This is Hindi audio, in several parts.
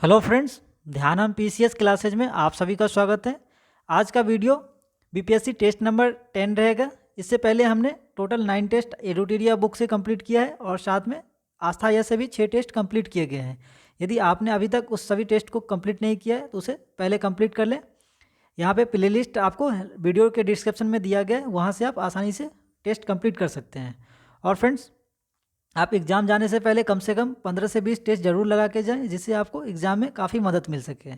हेलो फ्रेंड्स, ध्यानम पीसीएस क्लासेज में आप सभी का स्वागत है। आज का वीडियो बीपीएससी टेस्ट नंबर 10 रहेगा। इससे पहले हमने टोटल 9 टेस्ट एडुटेरिया बुक से कंप्लीट किया है और साथ में आस्था या से भी 6 टेस्ट कंप्लीट किए गए हैं। यदि आपने अभी तक उस सभी टेस्ट को कंप्लीट नहीं किया है तो उसे पहले कंप्लीट कर लें। यहाँ पे प्लेलिस्ट आपको वीडियो के डिस्क्रिप्शन में दिया गया है, वहाँ से आप आसानी से टेस्ट कंप्लीट कर सकते हैं। और फ्रेंड्स, आप एग्ज़ाम जाने से कम 15 से 20 टेस्ट ज़रूर लगा के जाएं, जिससे आपको एग्ज़ाम में काफ़ी मदद मिल सके।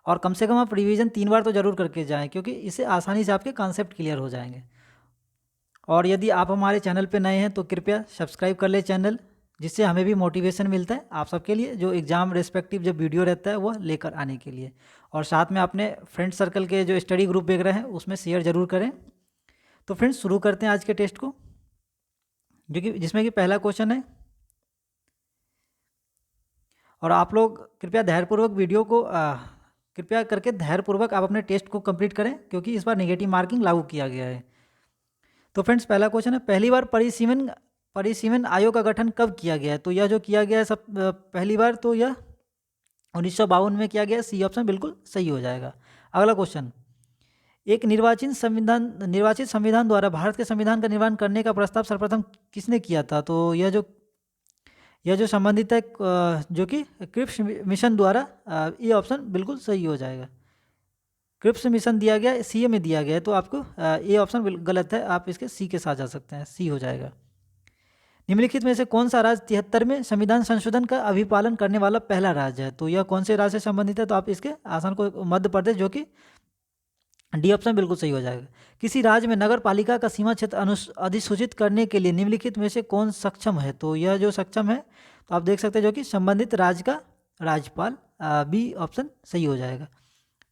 और कम से कम आप रिवीजन 3 बार तो ज़रूर करके जाएं, क्योंकि इससे आसानी से आपके कॉन्सेप्ट क्लियर हो जाएंगे। और यदि आप हमारे चैनल पर नए हैं तो कृपया सब्सक्राइब कर लें चैनल, जिससे हमें भी मोटिवेशन मिलता है आप सबके लिए जो एग्ज़ाम रेस्पेक्टिव जो वीडियो रहता है वह लेकर आने के लिए। और साथ में अपने फ्रेंड सर्कल के जो स्टडी ग्रुप वगैरह हैं उसमें शेयर ज़रूर करें। तो फ्रेंड्स, शुरू करते हैं आज के टेस्ट को, जिसमें कि पहला क्वेश्चन है। और आप लोग कृपया धैर्यपूर्वक वीडियो को कृपया करके धैर्यपूर्वक आप अपने टेस्ट को कंप्लीट करें, क्योंकि इस बार नेगेटिव मार्किंग लागू किया गया है। तो फ्रेंड्स, पहला क्वेश्चन है, पहली बार परिसीमन परिसीमन आयोग का गठन कब किया गया है? तो यह जो किया गया है पहली बार, तो यह 1952 में किया गया। सी ऑप्शन बिल्कुल सही हो जाएगा। अगला क्वेश्चन, एक निर्वाचित संविधान द्वारा भारत के संविधान का निर्माण करने का प्रस्ताव सर्वप्रथम किसने किया था? तो यह जो संबंधित है जो कि क्रिप्स मिशन द्वारा, ये ऑप्शन बिल्कुल सही हो जाएगा। क्रिप्स मिशन दिया गया, सी में दिया गया है, तो आपको ये ऑप्शन गलत है, आप इसके सी के साथ जा सकते हैं, सी हो जाएगा। निम्नलिखित में से कौन सा राज्य 73 में संविधान संशोधन का अभिपालन करने वाला पहला राज्य है? तो यह कौन से राज्य से संबंधित है? तो आप इसके आसान को मध्य प्रदेश, जो कि डी ऑप्शन बिल्कुल सही हो जाएगा। किसी राज्य में नगर पालिका का सीमा क्षेत्र अधिसूचित करने के लिए निम्नलिखित में से कौन सक्षम है? तो यह जो सक्षम है, तो आप देख सकते हैं जो कि संबंधित राज्य का राज्यपाल, बी ऑप्शन सही हो जाएगा।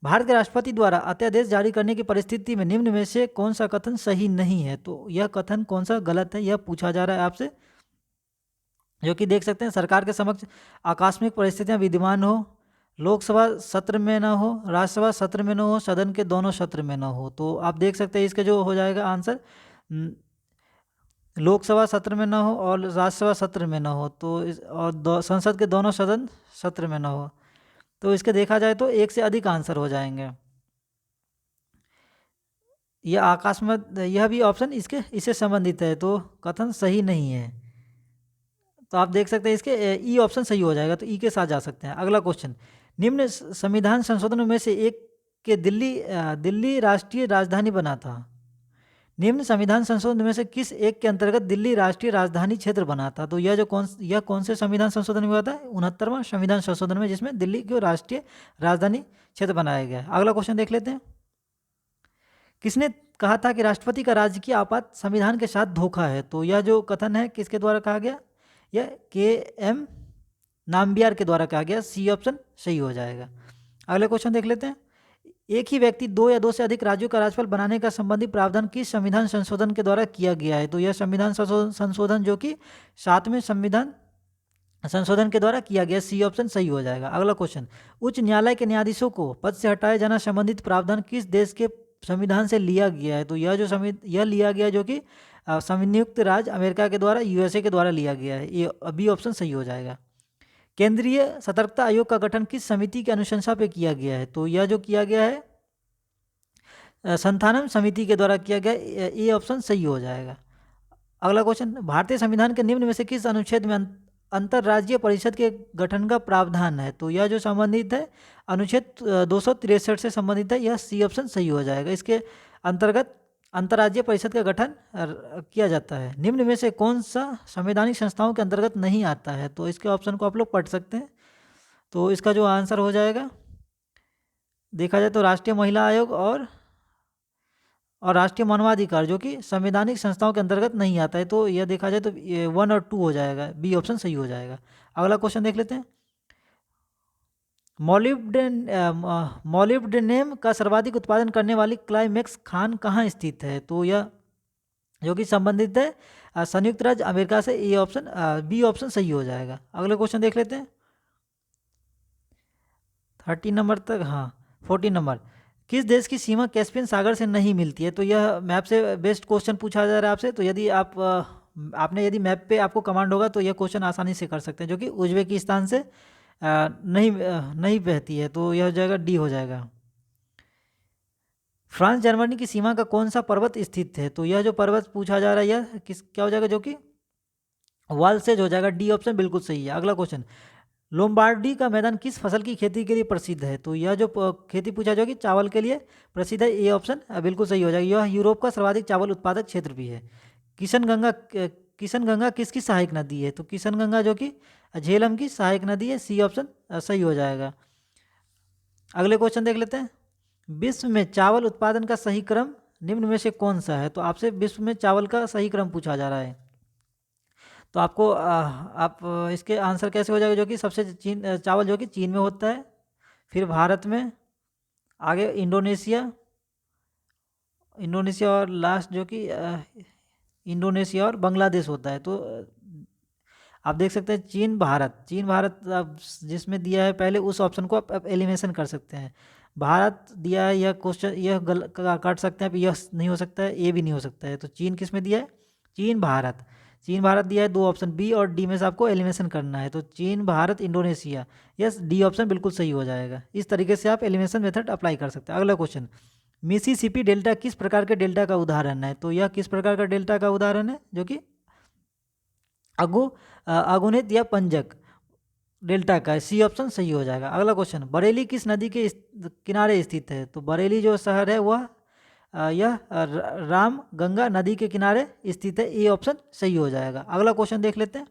भारत के राष्ट्रपति द्वारा अध्यादेश जारी करने की परिस्थिति में निम्न में से कौन सा कथन सही नहीं है? तो यह कथन कौन सा गलत है, यह पूछा जा रहा है आपसे। जो कि देख सकते हैं, सरकार के समक्ष आकस्मिक परिस्थितियां विद्यमान हो, लोकसभा सत्र में न हो, राज्यसभा सत्र में न हो, सदन के दोनों सत्र में न हो। तो आप देख सकते हैं इसका जो हो जाएगा आंसर, लोकसभा सत्र में न हो और राज्यसभा सत्र में न हो, तो संसद के दोनों सदन सत्र में न हो, तो इसके देखा जाए तो एक से अधिक आंसर हो जाएंगे। यह आकाश में, यह भी ऑप्शन इससे संबंधित है, तो कथन सही नहीं है। तो आप देख सकते हैं इसके ई ऑप्शन सही हो जाएगा, तो ई के साथ जा सकते हैं। अगला क्वेश्चन, निम्न संविधान संशोधनों में से एक के दिल्ली राष्ट्रीय राजधानी बना था। निम्न संविधान संशोधन में से किस एक के अंतर्गत दिल्ली राष्ट्रीय राजधानी क्षेत्र बना था? तो यह कौन से संविधान संशोधन में हुआ था? 69वां संविधान संशोधन में, जिसमें दिल्ली को राष्ट्रीय राजधानी क्षेत्र बनाया गया। अगला क्वेश्चन देख लेते हैं, किसने कहा था कि राष्ट्रपति का राजकीय आपात संविधान के साथ धोखा है? तो यह जो कथन है किसके द्वारा कहा गया? यह के.एम. नाम्बियार के द्वारा कहा गया, सी ऑप्शन सही हो जाएगा। अगले क्वेश्चन देख लेते हैं, एक ही व्यक्ति 2 या 2 से अधिक राज्यों का राज्यपाल बनाने का संबंधी प्रावधान किस संविधान संशोधन के द्वारा किया गया है? तो यह संविधान संशोधन जो कि 7वें संविधान संशोधन के द्वारा किया गया, सी ऑप्शन सही हो जाएगा। अगला क्वेश्चन, उच्च न्यायालय के न्यायाधीशों को पद से हटाए जाना संबंधित प्रावधान किस देश के संविधान से लिया गया है? तो यह लिया गया जो कि संयुक्त राज्य अमेरिका के द्वारा, यूएसए के द्वारा लिया गया है, ये बी ऑप्शन सही हो जाएगा। केंद्रीय सतर्कता आयोग का गठन किस समिति की अनुशंसा पे किया गया है? तो यह जो किया गया है संथानम समिति के द्वारा किया गया, ये ऑप्शन सही हो जाएगा। अगला क्वेश्चन, भारतीय संविधान के निम्न में से किस अनुच्छेद में अंतर्राज्यीय परिषद के गठन का प्रावधान है? तो यह जो संबंधित है अनुच्छेद 263 से संबंधित है, यह सी ऑप्शन सही हो जाएगा। इसके अंतर्गत अंतर्राज्यीय परिषद का गठन किया जाता है। निम्न में से कौन सा संवैधानिक संस्थाओं के अंतर्गत नहीं आता है? तो इसके ऑप्शन को आप लोग पढ़ सकते हैं। तो इसका जो आंसर हो जाएगा, देखा जाए तो राष्ट्रीय महिला आयोग और राष्ट्रीय मानवाधिकार, जो कि संवैधानिक संस्थाओं के अंतर्गत नहीं आता है। तो यह देखा जाए तो 1 और 2 हो जाएगा, बी ऑप्शन सही हो जाएगा। अगला क्वेश्चन देख लेते हैं, मॉलिब्डेनम का सर्वाधिक उत्पादन करने वाली क्लाइमेक्स खान कहाँ स्थित है? तो यह जो कि संबंधित है संयुक्त राज्य अमेरिका से, ये ऑप्शन बी ऑप्शन सही हो जाएगा। अगले क्वेश्चन देख लेते हैं, 30 नंबर तक, हाँ 14 नंबर, किस देश की सीमा कैस्पियन सागर से नहीं मिलती है? तो यह मैप से बेस्ट क्वेश्चन पूछा जा रहा है आपसे। तो यदि आपने मैप पे आपको कमांड होगा तो यह क्वेश्चन आसानी से कर सकते हैं, जो कि उज्बेकिस्तान से नहीं बहती है, तो यह हो जाएगा डी हो जाएगा। फ्रांस जर्मनी की सीमा का कौन सा पर्वत स्थित है, तो यह जो पर्वत पूछा जा रहा है यह किस क्या हो जाएगा, जो कि वालसेज हो जाएगा, डी ऑप्शन बिल्कुल सही है। अगला क्वेश्चन, लोम्बार्डी का मैदान किस फसल की खेती के लिए प्रसिद्ध है, तो यह जो खेती पूछा जाएगी चावल के लिए प्रसिद्ध है, ए ऑप्शन बिल्कुल सही हो जाएगा। यह यूरोप का सर्वाधिक चावल उत्पादक क्षेत्र भी है। किशनगंगा किसकी सहायक नदी है, तो किशनगंगा जो कि झेलम की सहायक नदी है, सी ऑप्शन सही हो जाएगा। अगले क्वेश्चन देख लेते हैं, विश्व में चावल उत्पादन का सही क्रम निम्न में से कौन सा है, तो आपसे विश्व में चावल का सही क्रम पूछा जा रहा है। तो आपको आप इसके आंसर कैसे हो जाएगा, जो कि सबसे चावल जो कि चीन में होता है, फिर भारत में, आगे इंडोनेशिया और लास्ट जो कि इंडोनेशिया और बांग्लादेश होता है। तो आप देख सकते हैं चीन भारत अब जिसमें दिया है पहले उस ऑप्शन को आप एलिमिनेशन कर सकते हैं। भारत दिया है, यह क्वेश्चन यह काट सकते हैं, यह नहीं हो सकता है, ए भी नहीं हो सकता है, तो चीन किस में दिया है, चीन भारत दिया है, दो ऑप्शन बी और डी में से आपको एलिमिनेशन करना है, तो चीन Bharat Indonesia, yes D option बिल्कुल सही हो जाएगा। इस तरीके से आप एलिमिनेशन मेथड अप्लाई कर सकते हैं। अगला क्वेश्चन, मिसिसिपी डेल्टा किस प्रकार के डेल्टा का उदाहरण है, तो यह किस प्रकार का डेल्टा का उदाहरण है, जो कि अगुणित या पंजक डेल्टा का, सी ऑप्शन सही हो जाएगा। अगला क्वेश्चन, बरेली किस नदी के किनारे स्थित है, तो बरेली जो शहर है वह यह राम गंगा नदी के किनारे स्थित है, ए ऑप्शन सही हो जाएगा। अगला क्वेश्चन देख लेते हैं,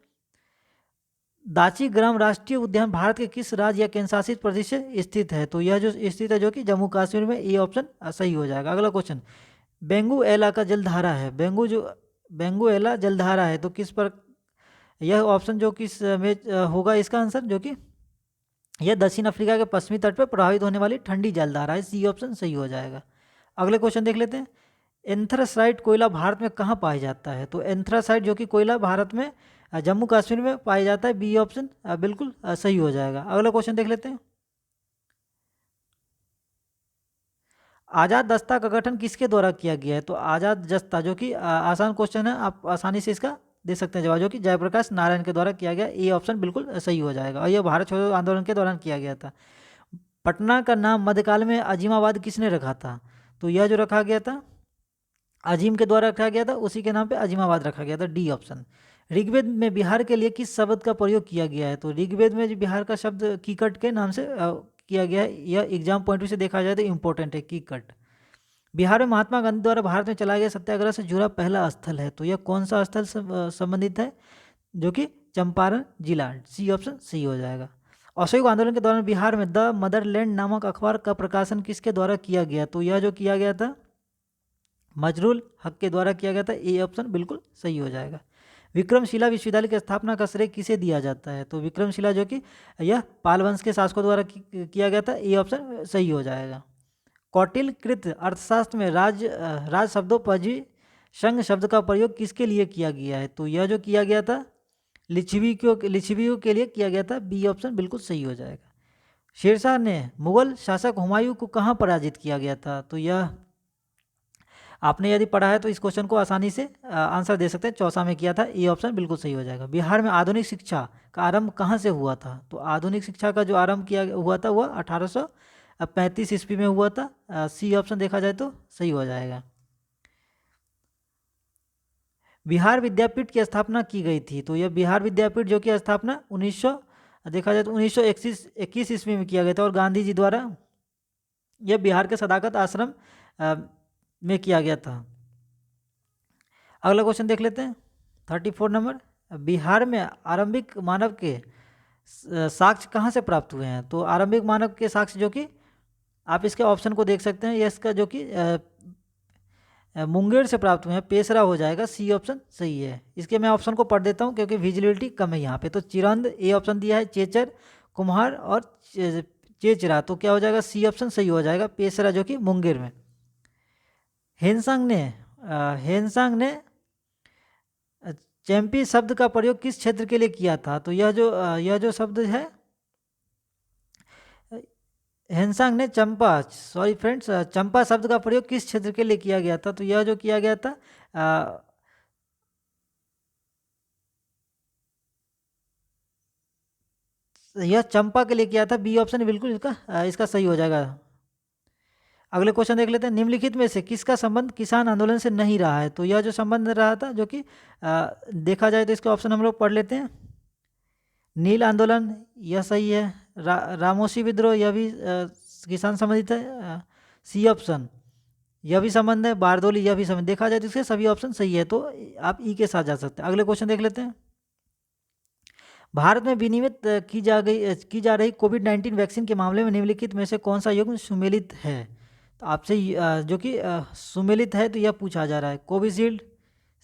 दाची ग्राम राष्ट्रीय उद्यान भारत के किस राज्य या केंद्र शासित प्रदेश से स्थित है, तो यह जो स्थित है जो कि जम्मू कश्मीर में, ए ऑप्शन सही हो जाएगा। अगला क्वेश्चन, बेंगुएला का जलधारा है, बेंगुएला जलधारा है, तो किस पर, यह ऑप्शन जो किस में होगा इसका आंसर, जो कि यह दक्षिण अफ्रीका के पश्चिमी तट पर प्रभावित होने वाली ठंडी जलधारा है, सी ऑप्शन सही हो जाएगा। अगले क्वेश्चन देख लेते हैं, एंथ्रासाइट कोयला भारत में कहाँ पाया जाता है, तो एंथ्रासाइट जो कि कोयला भारत में जम्मू कश्मीर में पाया जाता है, बी ऑप्शन बिल्कुल सही हो जाएगा। अगला क्वेश्चन देख लेते हैं, आज़ाद दस्ता का गठन किसके द्वारा किया गया है, तो आज़ाद दस्ता जो कि आसान क्वेश्चन है, आप आसानी से इसका दे सकते हैं जवाब, जो कि जयप्रकाश नारायण के द्वारा किया गया, ए ऑप्शन बिल्कुल सही हो जाएगा, और यह भारत छोड़ो आंदोलन के दौरान किया गया था। पटना का नाम मध्यकाल में अजीमाबाद किसने रखा था, तो यह जो रखा गया था अजीम के द्वारा रखा गया था, उसी के नाम पे अजीमाबाद रखा गया था, डी ऑप्शन। ऋग्वेद में बिहार के लिए किस शब्द का प्रयोग किया गया है, तो ऋग्वेद में जो बिहार का शब्द कीकट के नाम से किया गया है, यह एग्जाम पॉइंट से देखा जाए तो इंपॉर्टेंट है, कीकट। बिहार में महात्मा गांधी द्वारा भारत में चलाए गए सत्याग्रह से जुड़ा पहला स्थल है, तो यह कौन सा स्थल संबंधित है, जो कि चंपारण जिला, सी ऑप्शन सही हो जाएगा। असहयोग आंदोलन के दौरान बिहार में द मदरलैंड नामक अखबार का प्रकाशन किसके द्वारा किया गया, तो यह जो किया गया था मजरूल हक के द्वारा किया गया था, ए ऑप्शन बिल्कुल सही हो जाएगा। विक्रमशिला विश्वविद्यालय की स्थापना का श्रेय किसे दिया जाता है, तो विक्रमशिला जो कि यह पाल वंश के शासकों द्वारा किया गया था, ए ऑप्शन सही हो जाएगा। कौटिल्यकृत अर्थशास्त्र में राज शब्दोपजी संघ शब्द का प्रयोग किसके लिए किया गया है, तो यह जो किया गया था लिच्छवियों के लिए किया गया था, बी ऑप्शन बिल्कुल सही हो जाएगा। शेरशाह ने मुगल शासक हुमायूं को कहाँ पराजित किया गया था, तो यह आपने यदि पढ़ा है तो इस क्वेश्चन को आसानी से आंसर दे सकते हैं, चौसा में किया था, ए ऑप्शन बिल्कुल सही हो जाएगा। बिहार में आधुनिक शिक्षा का आरंभ कहाँ से हुआ था, तो आधुनिक शिक्षा का जो आरंभ किया हुआ था वह 1835 ईस्वी में हुआ था, सी ऑप्शन देखा जाए तो सही हो जाएगा। बिहार विद्यापीठ की स्थापना की गई थी, तो यह बिहार विद्यापीठ जो की स्थापना 1900 देखा जाए तो 1921 ईस्वी में किया गया था, और गांधी जी द्वारा यह बिहार के सदाकत आश्रम में किया गया था। अगला क्वेश्चन देख लेते हैं 34 नंबर, बिहार में आरंभिक मानव के साक्ष्य कहाँ से प्राप्त हुए हैं, तो आरंभिक मानव के साक्ष्य जो कि आप इसके ऑप्शन को देख सकते हैं, ये इसका जो कि मुंगेर से प्राप्त हुए हैं, पेशरा हो जाएगा, सी ऑप्शन सही है। इसके मैं ऑप्शन को पढ़ देता हूँ क्योंकि विजिबिलिटी कम है यहाँ पे, तो चिरंद ए ऑप्शन दिया है, चेचर कुम्हार और चेचरा, तो क्या हो जाएगा, सी ऑप्शन सही हो जाएगा, पेशरा जो कि मुंगेर में। हेनसांग ने चैंपी शब्द का प्रयोग किस क्षेत्र के लिए किया था, तो यह जो शब्द है हेनसांग ने चंपा शब्द का प्रयोग किस क्षेत्र के लिए किया गया था, तो यह जो किया गया था यह चंपा के लिए किया था, बी ऑप्शन बिल्कुल इसका सही हो जाएगा। अगले क्वेश्चन देख लेते हैं, निम्नलिखित में से किसका संबंध किसान आंदोलन से नहीं रहा है? तो यह जो संबंध रहा था, जो कि देखा जाए तो इसके ऑप्शन हम लोग पढ़ लेते हैं। नील आंदोलन, यह सही है। रामोशी विद्रोह, यह भी किसान संबंधित है। सी ऑप्शन, यह भी संबंध है। बारदोली, यह भी संबंध। देखा जाए तो इसके सभी ऑप्शन सही है, तो आप ई के साथ जा सकते हैं। अगले क्वेश्चन देख लेते हैं, भारत में विनियमित की जा रही कोविड-19 वैक्सीन के मामले में निम्नलिखित में से कौन सा युग्म सुमेलित है? तो आपसे जो कि सुमेलित है तो यह पूछा जा रहा है। कोविशील्ड,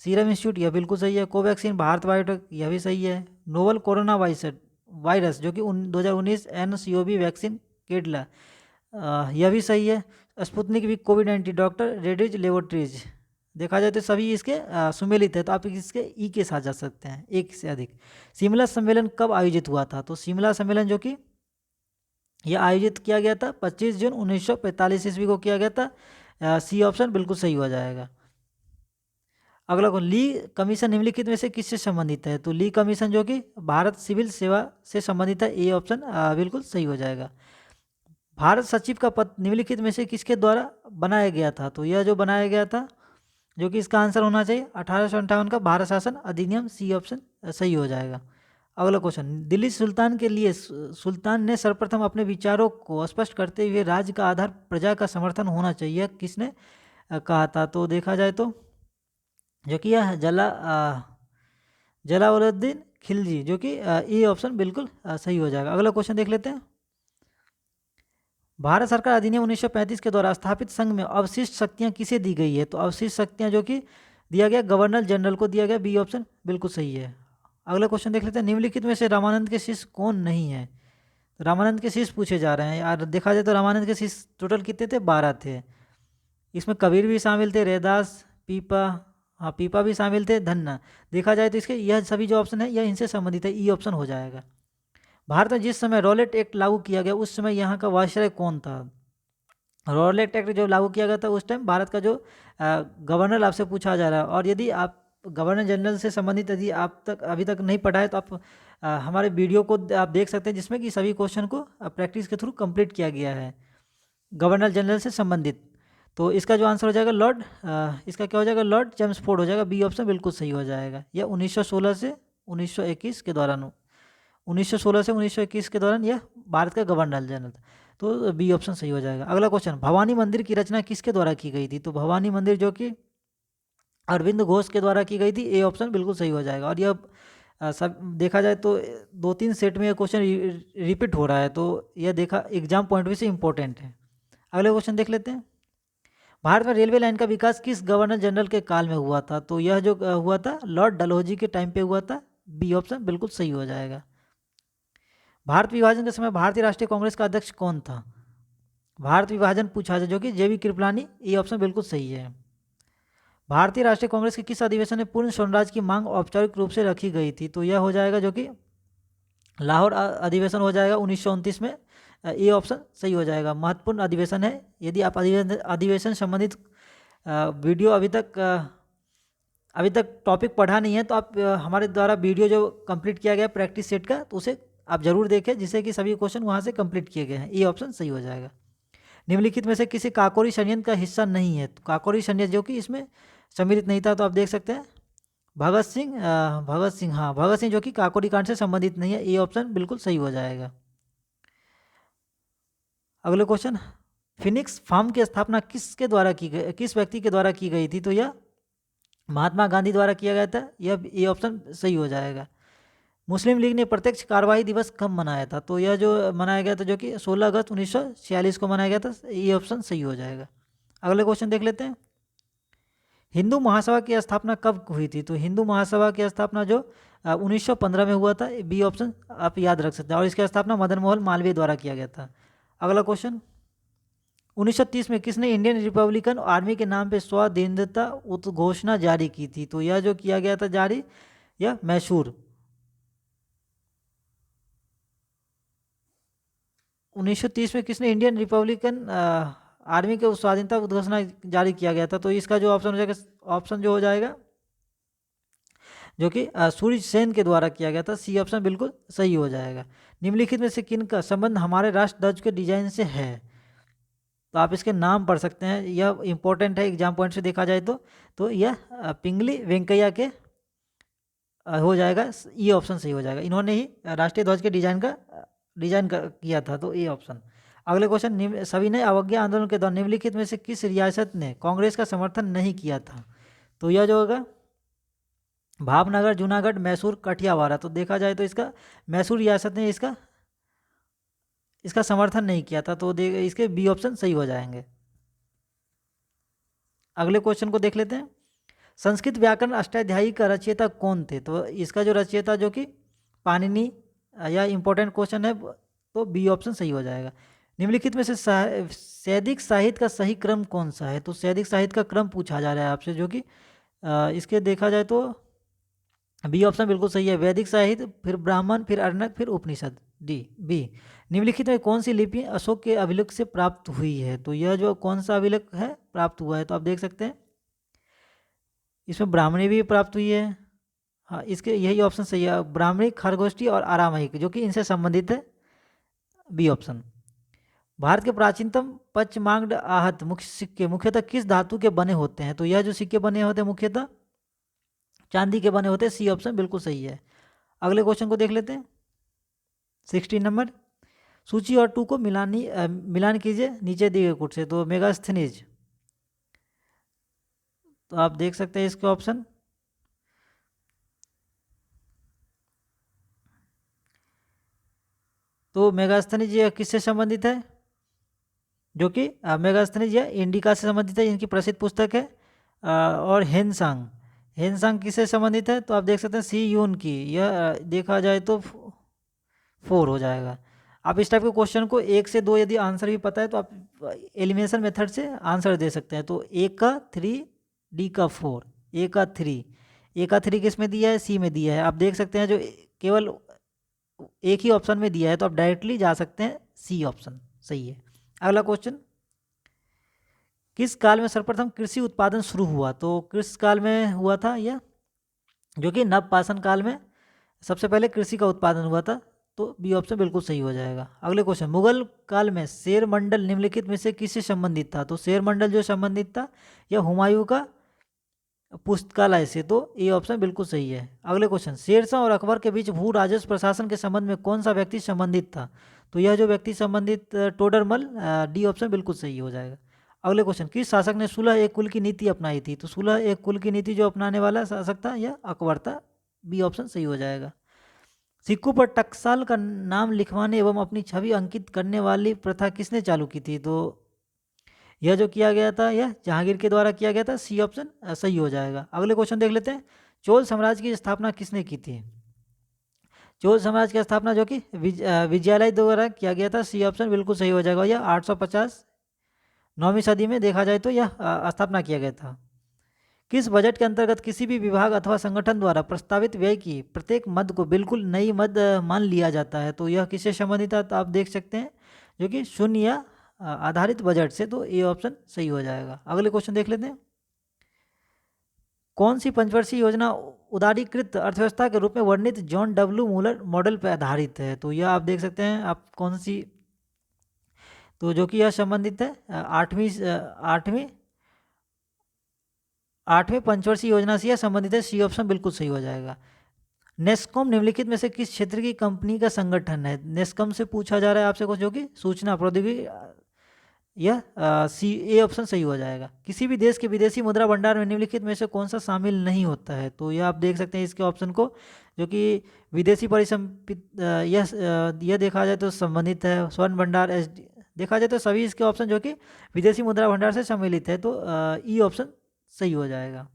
सीरम इंस्टीट्यूट, यह बिल्कुल सही है। कोवैक्सीन, भारत बायोटेक, यह भी सही है। नोवल कोरोना वायरस जो कि 2019 NCOV वैक्सीन केडला, यह भी सही है। स्पुतनिक भी कोविड-19, डॉक्टर रेड्डीज लेबोरेटरीज। देखा जाए तो सभी इसके सुमेलित है, तो आप इसके ई के साथ जा सकते हैं, एक से अधिक। शिमला सम्मेलन कब आयोजित हुआ था? तो शिमला सम्मेलन जो कि यह आयोजित किया गया था 25 जून 1945 ईस्वी को किया गया था। सी ऑप्शन बिल्कुल सही हो जाएगा। अगला कौन, ली कमीशन निम्नलिखित में से किससे संबंधित है? तो ली कमीशन जो कि भारत सिविल सेवा से संबंधित है। ए ऑप्शन बिल्कुल सही हो जाएगा। भारत सचिव का पद निम्नलिखित में से किसके द्वारा बनाया गया था? तो यह जो बनाया गया था, जो कि इसका आंसर होना चाहिए 1858 का भारत शासन अधिनियम। सी ऑप्शन सही हो जाएगा। अगला क्वेश्चन, दिल्ली सुल्तान के लिए सुल्तान ने सर्वप्रथम अपने विचारों को स्पष्ट करते हुए राज्य का आधार प्रजा का समर्थन होना चाहिए किसने कहा था? तो देखा जाए तो जो कि यह जलालुद्दीन खिलजी, जो कि ए ऑप्शन बिल्कुल सही हो जाएगा। अगला क्वेश्चन देख लेते हैं, भारत सरकार अधिनियम 1935 के द्वारा स्थापित संघ में अवशिष्ट शक्तियां किसे दी गई है? तो अवशिष्ट शक्तियां जो कि दिया गया गवर्नर जनरल को दिया गया। बी ऑप्शन बिल्कुल सही है। अगला क्वेश्चन देख लेते हैं, निम्नलिखित में से रामानंद के शिष्य कौन नहीं है? रामानंद के शिष्य पूछे जा रहे हैं यार। देखा जाए तो रामानंद के शिष्य टोटल कितने थे? 12 थे। इसमें कबीर भी शामिल थे, रैदास, पीपा, हाँ पीपा भी शामिल थे, धन्ना। देखा जाए तो इसके यह सभी जो ऑप्शन है यह इनसे संबंधित है। ई ऑप्शन हो जाएगा। भारत में जिस समय रॉलेट एक्ट लागू किया गया उस समय यहाँ का वायसराय कौन था? रॉलेट एक्ट जब लागू किया गया था उस टाइम भारत का जो गवर्नर आपसे पूछा जा रहा है, और यदि आप गवर्नर जनरल से संबंधित यदि आप तक अभी तक नहीं पढ़ा है तो आप हमारे वीडियो को आप देख सकते हैं, जिसमें कि सभी क्वेश्चन को प्रैक्टिस के थ्रू कंप्लीट किया गया है गवर्नर जनरल से संबंधित। तो इसका जो आंसर हो जाएगा लॉर्ड, इसका क्या हो जाएगा? लॉर्ड चेम्सफोर्ड हो जाएगा। बी ऑप्शन बिल्कुल सही हो जाएगा। यह 1916 से 1921 के दौरान 1916 से 1921 के दौरान यह भारत का गवर्नर जनरल था। तो बी ऑप्शन सही हो जाएगा। अगला क्वेश्चन, भवानी मंदिर की रचना किसके द्वारा की गई थी? तो भवानी मंदिर जो कि अरविंद घोष के द्वारा की गई थी। ए ऑप्शन बिल्कुल सही हो जाएगा। और यह सब देखा जाए तो 2-3 सेट में यह क्वेश्चन रिपीट हो रहा है, तो यह देखा एग्जाम पॉइंट ऑफ से इंपॉर्टेंट है। अगले क्वेश्चन देख लेते हैं, भारत में रेलवे लाइन का विकास किस गवर्नर जनरल के काल में हुआ था? तो यह जो हुआ था लॉर्ड डलहौजी के टाइम पे हुआ था। बी ऑप्शन बिल्कुल सही हो जाएगा। भारत विभाजन के समय भारतीय राष्ट्रीय कांग्रेस का अध्यक्ष कौन था? भारत विभाजन पूछा जाए जो कि जेबी कृपलानी। ए ऑप्शन बिल्कुल सही है। भारतीय राष्ट्रीय कांग्रेस के किस अधिवेशन में पूर्ण स्वराज की मांग औपचारिक रूप से रखी गई थी? तो यह हो जाएगा जो कि लाहौर अधिवेशन हो जाएगा 1929 में। ए ऑप्शन सही हो जाएगा। महत्वपूर्ण अधिवेशन है। यदि आप अधिवेशन संबंधित वीडियो अभी तक टॉपिक पढ़ा नहीं है तो आप हमारे द्वारा वीडियो जो कंप्लीट किया गया प्रैक्टिस सेट का, तो उसे आप जरूर देखें, जिससे कि सभी क्वेश्चन वहाँ से कंप्लीट किए गए हैं। ए ऑप्शन सही हो जाएगा। निम्नलिखित में से किसी काकोरी षड्यंत्र का हिस्सा नहीं है? तो काकोरी षड्यंत्र जो कि इसमें सम्मिलित नहीं था, तो आप देख सकते हैं भगत सिंह, हाँ भगत सिंह जो कि काकोरी कांड से संबंधित नहीं है। ए ऑप्शन बिल्कुल सही हो जाएगा। अगले क्वेश्चन, फिनिक्स फार्म की स्थापना किसके द्वारा की गई, किस व्यक्ति के द्वारा की गई थी? तो यह महात्मा गांधी द्वारा किया गया था। यह ए ऑप्शन सही हो जाएगा। मुस्लिम लीग ने प्रत्यक्ष कार्रवाई दिवस कब मनाया था? तो यह जो मनाया गया था जो कि 16 अगस्त 1946 को मनाया गया था। ये ऑप्शन सही हो जाएगा। अगले क्वेश्चन देख लेते हैं, हिंदू महासभा की स्थापना कब हुई थी? तो हिंदू महासभा की स्थापना जो 1915 में हुआ था। बी ऑप्शन आप याद रख सकते हैं। और इसकी स्थापना मदन मोहन मालवीय द्वारा किया गया था। अगला क्वेश्चन, 1930 में किसने इंडियन रिपब्लिकन आर्मी के नाम पे स्वाधीनता उद्घोषणा जारी की थी? तो यह जो किया गया था जारी, यह मैसूर 1930 में किसने इंडियन रिपब्लिकन आर्मी के स्वाधीनता उद्घोषणा जारी किया गया था? तो इसका जो ऑप्शन हो जाएगा, ऑप्शन जो हो जाएगा जो कि सूर्य सेन के द्वारा किया गया था। सी ऑप्शन बिल्कुल सही हो जाएगा। निम्नलिखित में से किन का संबंध हमारे राष्ट्र ध्वज के डिजाइन से है? तो आप इसके नाम पढ़ सकते हैं, यह इंपॉर्टेंट है एग्जाम पॉइंट से देखा जाए तो यह पिंगली वेंकैया के हो जाएगा। ये ऑप्शन सही हो जाएगा। इन्होंने ही राष्ट्रीय ध्वज के डिजाइन किया था, तो ये ऑप्शन। अगले क्वेश्चन, सविनय अवज्ञा आंदोलन के दौरान निम्नलिखित में से किस रियासत ने कांग्रेस का समर्थन नहीं किया था? तो यह जो होगा भावनगर, जूनागढ़, मैसूर, कठियावाड़ा। तो देखा जाए तो इसका मैसूर रियासत ने इसका समर्थन नहीं किया था, तो इसके बी ऑप्शन सही हो जाएंगे। अगले क्वेश्चन को देख लेते हैं। संस्कृत व्याकरण अष्टाध्यायी का रचयिता कौन थे? तो इसका जो रचयिता जो कि पाणिनि, या इंपॉर्टेंट क्वेश्चन है, तो बी ऑप्शन सही हो जाएगा। निम्नलिखित में से सैदिक साहित्य का सही क्रम कौन सा है? तो सैदिक साहित्य का क्रम पूछा जा रहा है आपसे, जो कि इसके देखा जाए तो बी ऑप्शन बिल्कुल सही है। वैदिक साहित्य, फिर ब्राह्मण, फिर अर्णक, फिर उपनिषद। D B. निम्नलिखित में कौन सी लिपि अशोक के अभिलेख से प्राप्त हुई है? तो यह जो कौन सा अभिलेख है प्राप्त हुआ है, तो आप देख सकते हैं इसमें ब्राह्मणी भी प्राप्त हुई है। हाँ, इसके यही ऑप्शन सही है, ब्राह्मणी, खरगोष्ठी और आरामयिक, जो कि इनसे संबंधित है। B option. भारत के प्राचीनतम पंचमांग आहत मुख्य सिक्के मुख्यतः किस धातु के बने होते हैं? तो यह जो सिक्के बने होते हैं मुख्यतः चांदी के बने होते हैं। सी ऑप्शन बिल्कुल सही है। अगले क्वेश्चन को देख लेते हैं। 16 नंबर, सूची और 2 को मिलान कीजिए नीचे दिए गए कोड से। तो मेगास्थनीज, तो आप देख सकते हैं इसके ऑप्शन। तो मेगास्थनीज यह किससे संबंधित है? जो कि मेगास्थनीज यह इंडिका से संबंधित है, इनकी प्रसिद्ध पुस्तक है। और हेनसांग किससे संबंधित है? तो आप देख सकते हैं सी यून की, यह देखा जाए तो 4 हो जाएगा। आप इस टाइप के क्वेश्चन को 1 से 2 यदि आंसर भी पता है तो आप एलिमिनेशन मेथड से आंसर दे सकते हैं। तो ए का 3, डी का 4, ए का 3 किस में दिया है? सी में दिया है। आप देख सकते हैं जो केवल एक ही ऑप्शन में दिया है, तो आप डायरेक्टली जा सकते हैं, सी ऑप्शन सही है। अगला क्वेश्चन, किस काल में सर्वप्रथम कृषि उत्पादन शुरू हुआ? तो किस काल में हुआ था यह? जो कि नवपाषाण काल में सबसे पहले कृषि का उत्पादन हुआ था। तो बी ऑप्शन बिल्कुल सही हो जाएगा। अगले क्वेश्चन, मुगल काल में शेर मंडल निम्नलिखित में से किससे संबंधित था? तो शेर मंडल जो संबंधित था यह हुमायूं का पुस्तकालय से। तो ये ऑप्शन बिल्कुल सही है। अगले क्वेश्चन, शेरशाह और अकबर के बीच भू राजस्व प्रशासन के संबंध में कौन सा व्यक्ति संबंधित था? तो यह जो व्यक्ति संबंधित टोडरमल, डी ऑप्शन बिल्कुल सही हो जाएगा। अगले क्वेश्चन, किस शासक ने सुलह एक कुल की नीति अपनाई थी? तो सुलह एक कुल की नीति जो अपनाने वाला शासक था यह अकबर था। बी ऑप्शन सही हो जाएगा। सिक्कों पर टकसाल का नाम लिखवाने एवं अपनी छवि अंकित करने वाली प्रथा किसने चालू की थी? तो यह जो किया गया था यह जहांगीर के द्वारा किया गया था। सी ऑप्शन सही हो जाएगा। अगले क्वेश्चन देख लेते हैं, चोल साम्राज्य की स्थापना किसने की थी? चोल साम्राज्य की स्थापना जो कि विजयालय द्वारा किया गया था। सी ऑप्शन बिल्कुल सही हो जाएगा। यह 850 9वीं सदी में देखा जाए तो यह स्थापना किया गया था। किस बजट के अंतर्गत किसी भी विभाग अथवा संगठन द्वारा प्रस्तावित व्यय की प्रत्येक मद को बिल्कुल नई मद मान लिया जाता है? तो यह किससे संबंधित है? तो आप देख सकते हैं जो कि शून्य या आधारित बजट से। तो ये ऑप्शन सही हो जाएगा। अगले क्वेश्चन देख लेते हैं, कौन सी पंचवर्षीय योजना उदारीकृत अर्थव्यवस्था के रूप में वर्णित जॉन डब्ल्यू मूलर मॉडल पर आधारित है? तो यह आप देख सकते हैं आप कौन सी, तो जो कि यह संबंधित है आठवीं पंचवर्षीय योजना से यह संबंधित है। सी ऑप्शन बिल्कुल सही हो जाएगा। नेस्कॉम निम्नलिखित में से किस क्षेत्र की कंपनी का संगठन है? नेस्कॉम से पूछा जा रहा है आपसे कुछ, जो कि सूचना प्रौद्योगिकी, यह सी ए ऑप्शन सही हो जाएगा। किसी भी देश के विदेशी मुद्रा भंडार में निम्नलिखित में से कौन सा शामिल नहीं होता है? तो यह आप देख सकते हैं इसके ऑप्शन को, जो कि विदेशी परिसंपत्ति, यह देखा जाए तो संबंधित है। स्वर्ण भंडार, देखा जाए तो सभी इसके ऑप्शन जो कि विदेशी मुद्रा भंडार से सम्मिलित है। तो ई ऑप्शन सही हो जाएगा।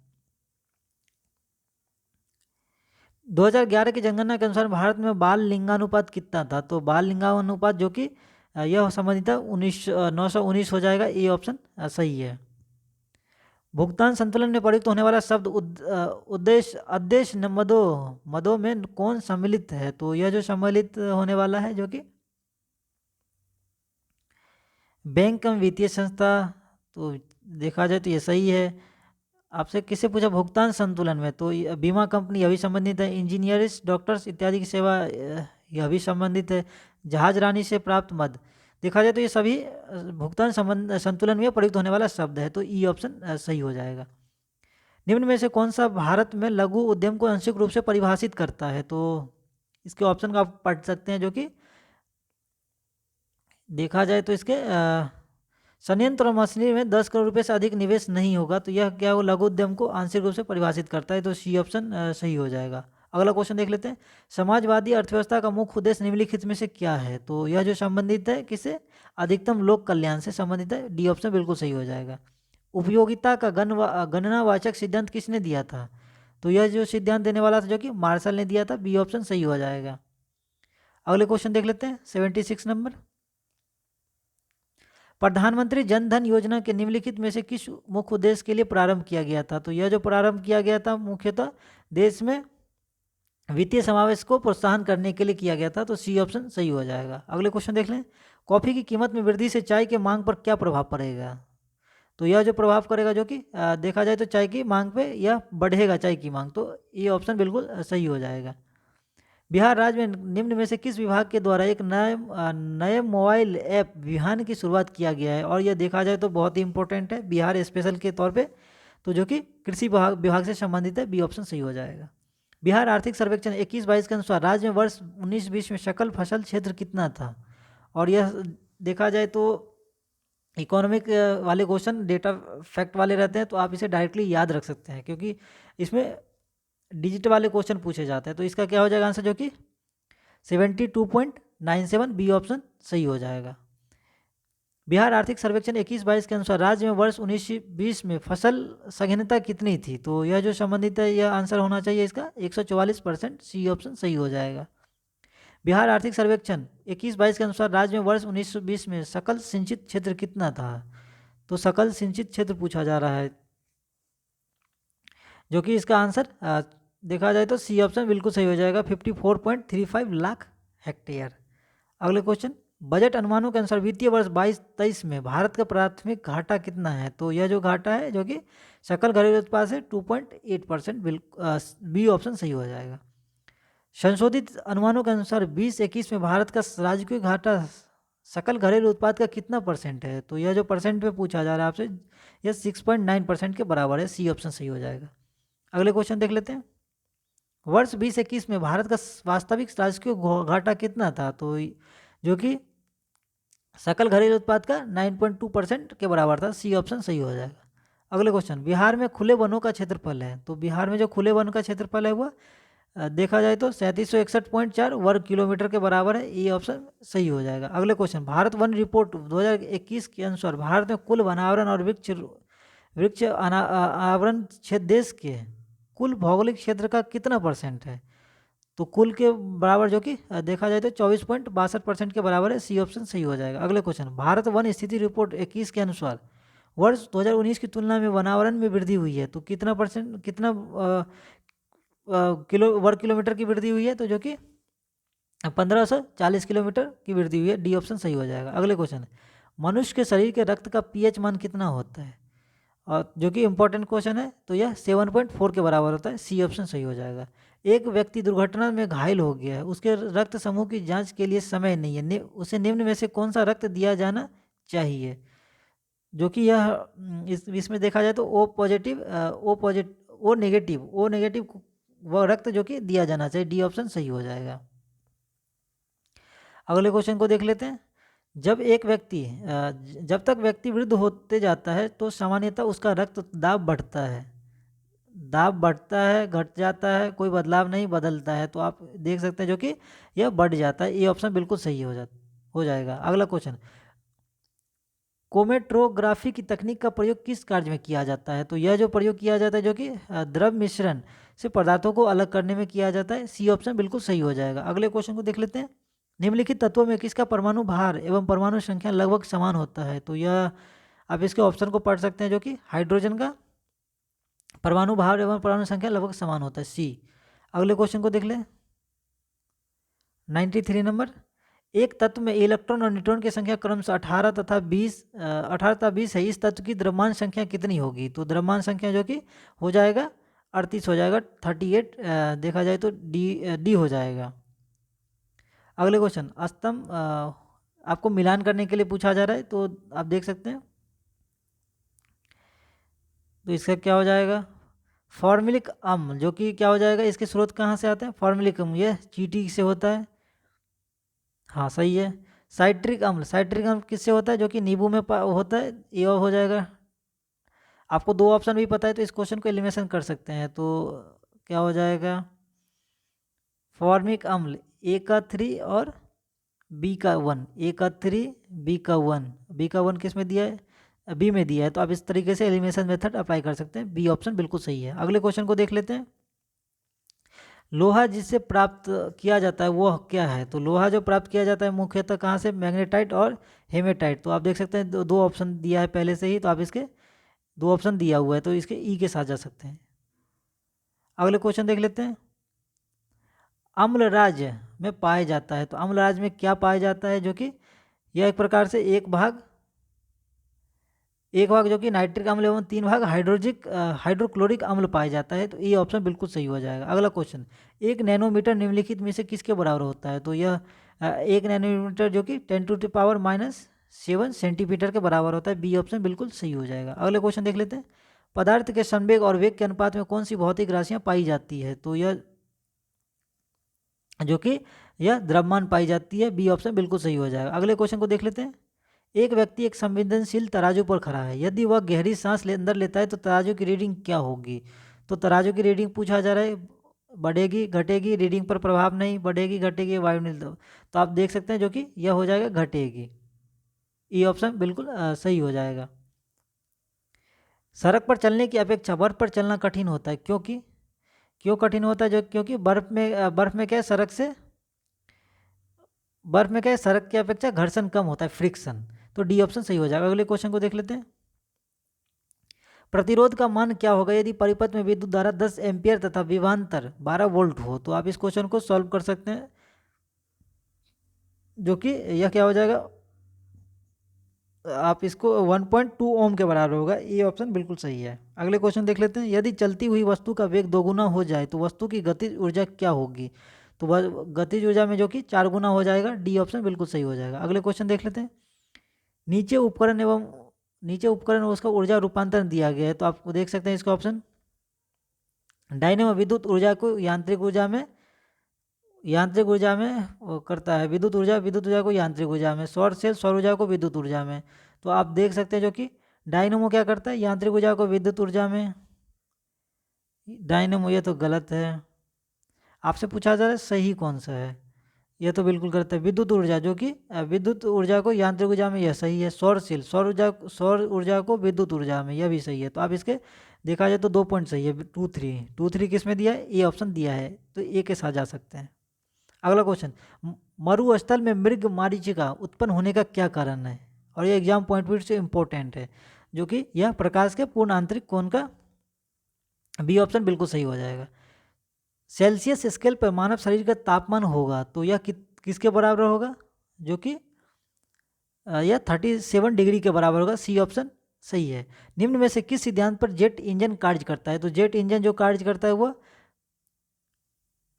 2011 की जनगणना के अनुसार भारत में बाल लिंगानुपात कितना था? तो बाल लिंगानुपात जो कि यह संबंधित है 919 हो जाएगा। ये ऑप्शन सही है। भुगतान संतुलन में प्रयुक्त होने वाला शब्द उद्देश्य मदों में कौन सम्मिलित है? तो यह जो सम्मिलित होने वाला है जो कि बैंक एवं वित्तीय संस्था, तो देखा जाए तो ये सही है। आपसे किससे पूछा, भुगतान संतुलन में, तो बीमा कंपनी यह भी संबंधित है, इंजीनियर्स डॉक्टर्स इत्यादि की सेवा यह भी संबंधित है, जहाज रानी से प्राप्त मद। देखा जाए तो ये सभी भुगतान संबंध संतुलन में प्रयुक्त होने वाला शब्द है, तो ई ऑप्शन सही हो जाएगा। निम्न में से कौन सा भारत में लघु उद्यम को आंशिक रूप से परिभाषित करता है, तो इसके ऑप्शन का आप पढ़ सकते हैं, जो कि देखा जाए तो इसके संयंत्र और मशीनरी में 10 करोड़ रुपए से अधिक निवेश नहीं होगा, तो यह क्या वो लघु उद्यम को आंशिक रूप से परिभाषित करता है, तो सी ऑप्शन सही हो जाएगा। अगला क्वेश्चन देख लेते हैं, समाजवादी अर्थव्यवस्था का मुख्य उद्देश्य निम्नलिखित में से क्या है, तो यह जो संबंधित है किससे, अधिकतम लोक कल्याण से संबंधित है, डी ऑप्शन बिल्कुल सही हो जाएगा। उपयोगिता का गणनावाचक सिद्धांत किसने दिया था, तो यह जो सिद्धांत देने वाला था जो कि मार्शल ने दिया था, बी ऑप्शन सही हो जाएगा। अगले क्वेश्चन देख लेते हैं 76 नंबर, प्रधानमंत्री जन धन योजना के निम्नलिखित में से किस मुख्य उद्देश्य के लिए प्रारंभ किया गया था, तो यह जो प्रारंभ किया गया था मुख्यतः देश में वित्तीय समावेश को प्रोत्साहन करने के लिए किया गया था, तो सी ऑप्शन सही हो जाएगा। अगले क्वेश्चन देख लें, कॉफ़ी की कीमत में वृद्धि से चाय की मांग पर क्या प्रभाव पड़ेगा, तो यह जो प्रभाव करेगा जो कि देखा जाए तो चाय की मांग पे यह बढ़ेगा चाय की मांग, तो ये ऑप्शन बिल्कुल सही हो जाएगा। बिहार राज्य में निम्न में से किस विभाग के द्वारा एक नए मोबाइल ऐप विहान की शुरुआत किया गया है, और यह देखा जाए तो बहुत ही इंपॉर्टेंट है बिहार स्पेशल के तौर पे, तो जो कि कृषि विभाग से संबंधित है, बी ऑप्शन सही हो जाएगा। बिहार आर्थिक सर्वेक्षण 21-22 के अनुसार राज्य में वर्ष 19-20 में सकल फसल क्षेत्र कितना था, और यह देखा जाए तो इकोनॉमिक वाले क्वेश्चन डेटा फैक्ट वाले रहते हैं, तो आप इसे डायरेक्टली याद रख सकते हैं, क्योंकि इसमें डिजिट वाले क्वेश्चन पूछे जाते हैं, तो इसका क्या हो जाएगा आंसर, जो कि 72.97 बी ऑप्शन सही हो जाएगा। बिहार आर्थिक सर्वेक्षण 21-22 के अनुसार राज्य में वर्ष 19-20 में फसल सघनता कितनी थी, तो यह जो संबंधित है यह आंसर होना चाहिए इसका 144%, सी ऑप्शन सही हो जाएगा। बिहार आर्थिक सर्वेक्षण 21-22 के अनुसार राज्य में वर्ष 1920 में सकल सिंचित क्षेत्र कितना था, तो सकल सिंचित क्षेत्र पूछा जा रहा है, जो कि इसका आंसर देखा जाए तो सी ऑप्शन बिल्कुल सही हो जाएगा, 54.35 लाख हेक्टेयर। अगले क्वेश्चन, बजट अनुमानों के अनुसार वित्तीय वर्ष 22-23 में भारत का प्राथमिक घाटा कितना है, तो यह जो घाटा है जो कि सकल घरेलू उत्पाद से 2.8%, बी ऑप्शन सही हो जाएगा। संशोधित अनुमानों के अनुसार 20-21 में भारत का राजकीय घाटा सकल घरेलू उत्पाद का कितना परसेंट है, तो यह जो परसेंट पे पूछा जा रहा है आपसे, यह 6.9% के बराबर है, सी ऑप्शन सही हो जाएगा। अगले क्वेश्चन देख लेते हैं, वर्ष 20-21 में भारत का वास्तविक राजकीय घाटा कितना था, तो जो कि सकल घरेलू उत्पाद का 9.2% के बराबर था, सी ऑप्शन सही हो जाएगा। अगले क्वेश्चन, बिहार में खुले वनों का क्षेत्रफल है, तो बिहार में जो खुले वन का क्षेत्रफल है वह देखा जाए तो 3761.4 वर्ग किलोमीटर के बराबर है, ये ऑप्शन सही हो जाएगा। अगले क्वेश्चन, भारत वन रिपोर्ट 2021 के अनुसार भारत में कुल वनावरण और वृक्ष आवरण क्षेत्र देश के कुल भौगोलिक क्षेत्र का कितना परसेंट है, तो कुल के बराबर जो कि देखा जाए तो 24.62% के बराबर है, सी ऑप्शन सही हो जाएगा। अगले क्वेश्चन, भारत वन स्थिति रिपोर्ट 21 के अनुसार वर्ष 2019 की तुलना में वनावरण में वृद्धि हुई है, तो कितना परसेंट, कितना वर्ग किलोमीटर की वृद्धि हुई है, तो जो कि 1540 किलोमीटर की वृद्धि हुई है, डी ऑप्शन सही हो जाएगा। अगले क्वेश्चन, मनुष्य के शरीर के रक्त का पीएच मान कितना होता है, और जो कि इंपॉर्टेंट क्वेश्चन है, तो यह 7.4 के बराबर होता है, सी ऑप्शन सही हो जाएगा। एक व्यक्ति दुर्घटना में घायल हो गया है, उसके रक्त समूह की जांच के लिए समय नहीं है, उसे निम्न में से कौन सा रक्त दिया जाना चाहिए, जो कि यह इसमें देखा जाए तो ओ पॉजिटिव ओ नेगेटिव वह रक्त जो कि दिया जाना चाहिए, डी ऑप्शन सही हो जाएगा। अगले क्वेश्चन को देख लेते हैं, जब तक व्यक्ति वृद्ध होते जाता है तो सामान्यतः उसका रक्तदाब बढ़ता है, घट जाता है, कोई बदलाव नहीं बदलता है, तो आप देख सकते हैं जो कि यह बढ़ जाता है, ये ऑप्शन बिल्कुल सही हो जाएगा। अगला क्वेश्चन, क्रोमेटोग्राफी की तकनीक का प्रयोग किस कार्य में किया जाता है, तो यह जो प्रयोग किया जाता है जो कि द्रव मिश्रण से पदार्थों को अलग करने में किया जाता है, सी ऑप्शन बिल्कुल सही हो जाएगा। अगले क्वेश्चन को देख लेते हैं, निम्नलिखित तत्वों में किसका परमाणु भार एवं परमाणु संख्या लगभग समान होता है, तो यह आप इसके ऑप्शन को पढ़ सकते हैं, जो कि हाइड्रोजन का परमाणु भार एवं परमाणु संख्या लगभग समान होता है, सी। अगले क्वेश्चन को देख लें 93 नंबर, एक तत्व में इलेक्ट्रॉन और न्यूट्रॉन की संख्या क्रमशः 18 तथा 20 है। इस तत्व की द्रव्यमान संख्या कितनी होगी? तो द्रव्यमान संख्या जो कि हो जाएगा 38 हो जाएगा, 38 देखा जाए तो डी हो जाएगा। अगले क्वेश्चन, स्तंभ आपको मिलान करने के लिए पूछा जा रहा है, तो आप देख सकते हैं। तो इसका क्या हो जाएगा? फॉर्मुलिक अम्ल, जो कि क्या हो जाएगा, इसके स्रोत कहाँ से आते हैं? फॉर्मुलिक अम्ल, यह चींटी से होता है। हाँ सही है। साइट्रिक अम्ल किससे होता है? जो कि नींबू में होता है, ये हो जाएगा। आपको दो ऑप्शन भी पता है तो इस क्वेश्चन को एलिमिनेशन कर सकते हैं। तो क्या हो जाएगा? फॉर्मिक अम्ल ए का 3 और बी का 1, ए का 3 बी का 1, बी का 1 किस में दिया है? बी में दिया है। तो आप इस तरीके से एलिमिनेशन मेथड अप्लाई कर सकते हैं। बी ऑप्शन बिल्कुल सही है। अगले क्वेश्चन को देख लेते हैं। लोहा जिससे प्राप्त किया जाता है वो क्या है? तो लोहा जो प्राप्त किया जाता है मुख्यतः कहाँ से? मैग्नेटाइट और हेमेटाइट। तो आप देख सकते हैं दो ऑप्शन दिया है पहले से ही, तो आप इसके दो ऑप्शन दिया हुआ है, तो इसके ई के साथ जा सकते हैं। अगले क्वेश्चन देख लेते हैं। अम्ल राज्य में पाया जाता है, तो अम्ल राज्य में क्या पाया जाता है? जो कि यह एक प्रकार से एक भाग जो कि नाइट्रिक अम्ल एवं 3 भाग हाइड्रोक्लोरिक अम्ल पाया जाता है। तो ये ऑप्शन बिल्कुल सही हो जाएगा। अगला क्वेश्चन, 1 नैनोमीटर निम्नलिखित में से किसके बराबर होता है? तो यह 1 नैनोमीटर जो कि 10⁻⁻7 सेंटीमीटर के बराबर होता है। बी ऑप्शन बिल्कुल सही हो जाएगा। अगले क्वेश्चन देख लेते हैं। पदार्थ के संवेग और वेग के अनुपात में कौन सी भौतिक राशियाँ पाई जाती है? तो यह जो कि यह द्रव्यमान पाई जाती है। बी ऑप्शन बिल्कुल सही हो जाएगा। अगले क्वेश्चन को देख लेते हैं। एक व्यक्ति एक संवेदनशील तराजू पर खड़ा है, यदि वह गहरी सांस अंदर लेता है तो तराजू की रीडिंग क्या होगी? तो तराजू की रीडिंग पूछा जा रहा है, बढ़ेगी घटेगी? रीडिंग पर प्रभाव नहीं, बढ़ेगी घटेगी वायु नहीं, तो आप देख सकते हैं जो कि यह हो जाएगा घटेगी। ये ऑप्शन बिल्कुल सही हो जाएगा। सड़क पर चलने की अपेक्षा बर्फ पर चलना कठिन होता है, क्यों कठिन होता है? क्योंकि बर्फ में क्या है, सड़क की अपेक्षा घर्षण कम होता है, फ्रिक्शन। तो डी ऑप्शन सही हो जाएगा। अगले क्वेश्चन को देख लेते हैं। प्रतिरोध का मान क्या होगा यदि परिपथ में विद्युत धारा 10 एम्पियर तथा विभवांतर 12 वोल्ट हो? तो आप इस क्वेश्चन को सॉल्व कर सकते हैं, जो कि यह क्या हो जाएगा, आप इसको 1.2 ओम के बराबर होगा। ये ऑप्शन बिल्कुल सही है। अगले क्वेश्चन देख लेते हैं। यदि चलती हुई वस्तु का वेग 2 गुना हो जाए तो वस्तु की गतिज ऊर्जा क्या होगी? तो वह गतिज ऊर्जा में जो कि 4 गुना हो जाएगा। डी ऑप्शन बिल्कुल सही हो जाएगा। अगले क्वेश्चन देख लेते हैं। नीचे उपकरण और उसका ऊर्जा रूपांतरण दिया गया है, तो आप देख सकते हैं इसका ऑप्शन। डायनेमो विद्युत ऊर्जा को यांत्रिक ऊर्जा में वो करता है, विद्युत ऊर्जा को यांत्रिक ऊर्जा में। सौर सेल सौर ऊर्जा को विद्युत ऊर्जा में। तो आप देख सकते हैं जो कि डायनेमो क्या करता है, यांत्रिक ऊर्जा को विद्युत ऊर्जा में। डायनेमो, ये तो गलत है। आपसे पूछा जा रहा है सही कौन सा है? यह तो बिल्कुल गलत है। विद्युत ऊर्जा, जो कि विद्युत ऊर्जा को यांत्रिक ऊर्जा में, यह सही है। सौर सेल सौर ऊर्जा को विद्युत ऊर्जा में, यह भी सही है। तो आप इसके देखा जाए तो 2 पॉइंट सही है। 2 3 किस में दिया है? ए ऑप्शन दिया है, तो ए के साथ जा सकते हैं। अगला क्वेश्चन, मरुस्थल में मृग मरीचिका उत्पन्न होने का क्या कारण है? और ये एग्जाम पॉइंट ऑफ व्यू से इंपॉर्टेंट है, जो कि यह प्रकाश के पूर्ण आंतरिक कोण का। बी ऑप्शन बिल्कुल सही हो जाएगा। सेल्सियस स्केल पर मानव शरीर का तापमान होगा, तो यह किसके बराबर होगा? जो कि यह 37 डिग्री के बराबर होगा। सी ऑप्शन सही है। निम्न में से किस सिद्धांत पर जेट इंजन कार्य करता है? तो जेट इंजन जो कार्य करता है वह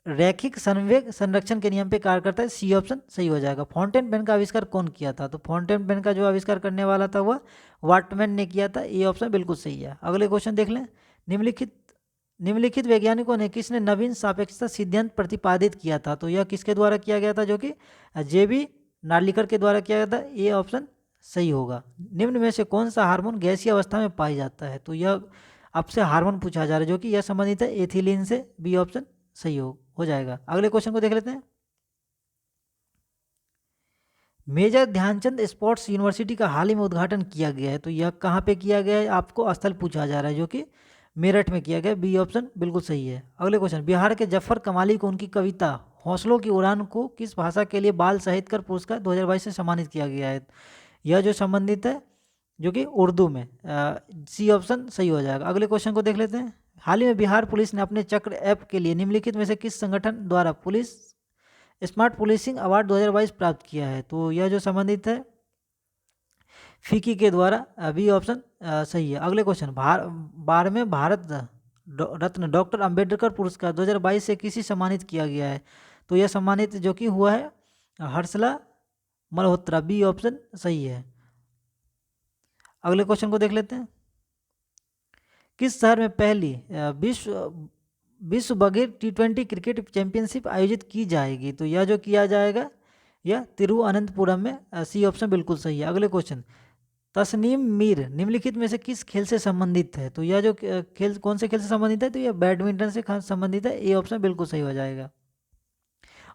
रैखिक संवेग संरक्षण के नियम पे कार्य करता है। सी ऑप्शन सही हो जाएगा। फाउंटेन पेन का आविष्कार कौन किया था? तो फाउंटेन पेन का जो आविष्कार करने वाला था वह वाटमैन ने किया था। ये ऑप्शन बिल्कुल सही है। अगले क्वेश्चन देख लें। निम्नलिखित वैज्ञानिकों ने किसने नवीन सापेक्षता सिद्धांत प्रतिपादित किया था? तो यह किसके द्वारा किया गया था? जो कि जे.बी. नार्लिकर के द्वारा किया गया था। ये ऑप्शन सही होगा। निम्न में से कौन सा हार्मोन गैसीय अवस्था में पाया जाता है? तो यह आपसे हार्मोन पूछा जा रहा है, जो कि यह संबंधित है एथिलीन से। बी ऑप्शन सही हो जाएगा। अगले क्वेश्चन को देख लेते हैं। मेजर ध्यानचंद स्पोर्ट्स यूनिवर्सिटी का हाल ही में उद्घाटन किया गया है, तो यह कहाँ पे किया गया है? आपको स्थल पूछा जा रहा है, जो कि मेरठ में किया गया। बी ऑप्शन बिल्कुल सही है। अगले क्वेश्चन, बिहार के जफर कमाली को उनकी कविता हौसलों की उड़ान को किस भाषा के लिए बाल साहित्यकार पुरस्कार 2022 से सम्मानित किया गया है? यह जो संबंधित है, जो कि उर्दू में। सी ऑप्शन सही हो जाएगा। अगले क्वेश्चन को देख लेते हैं। हाल ही में बिहार पुलिस ने अपने चक्र ऐप के लिए निम्नलिखित में से किस संगठन द्वारा पुलिस स्मार्ट पुलिसिंग अवार्ड 2022 प्राप्त किया है? तो यह जो संबंधित है फिकी के द्वारा, बी ऑप्शन सही है। अगले क्वेश्चन, 12वें भारत रत्न डॉक्टर अंबेडकर पुरस्कार 2022 से किसी सम्मानित किया गया है? तो यह सम्मानित जो कि हुआ है हर्षला मल्होत्रा, बी ऑप्शन सही है। अगले क्वेश्चन को देख लेते हैं। किस शहर में पहली विश्व बगैर T20 क्रिकेट चैंपियनशिप आयोजित की जाएगी? तो यह जो किया जाएगा यह तिरुवनंतपुरम में, सी ऑप्शन बिल्कुल सही है। अगले क्वेश्चन, तस्नीम मीर निम्नलिखित में से किस खेल से संबंधित है? तो यह जो खेल कौन से खेल से संबंधित है? तो यह बैडमिंटन से संबंधित है, ए ऑप्शन बिल्कुल सही हो जाएगा।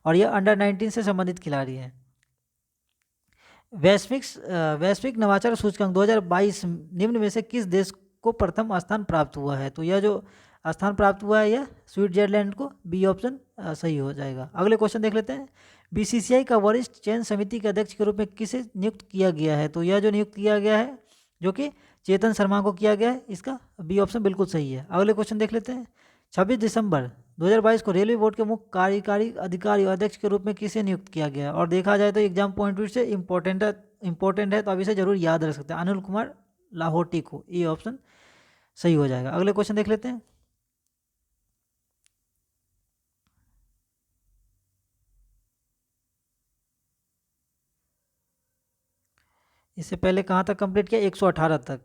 और यह अंडर 19 से संबंधित खिलाड़ी है। वैश्विक नवाचार सूचकांक 2022 निम्न में से किस देश को प्रथम स्थान प्राप्त हुआ है? तो यह जो स्थान प्राप्त हुआ है यह स्विट्जरलैंड को, बी ऑप्शन सही हो जाएगा। अगले क्वेश्चन देख लेते हैं। बीसीसीआई का वरिष्ठ चयन समिति के अध्यक्ष के रूप में किसे नियुक्त किया गया है? तो यह जो नियुक्त किया गया है जो कि चेतन शर्मा को किया गया है, इसका बी ऑप्शन बिल्कुल सही है। अगले क्वेश्चन देख लेते हैं। 26 दिसंबर 2022 को रेलवे बोर्ड के मुख्य कार्यकारी अधिकारी और अध्यक्ष के रूप में किसे नियुक्त किया गया? और देखा जाए तो एग्जाम पॉइंट ऑफ व्यू से इंपॉर्टेंट है, तो अब इसे जरूर याद रख सकते हैं। अनिल कुमार लाहोटी को, ये ऑप्शन सही हो जाएगा। अगले क्वेश्चन देख लेते हैं। इससे पहले कहाँ तक कंप्लीट किया? 118 तक।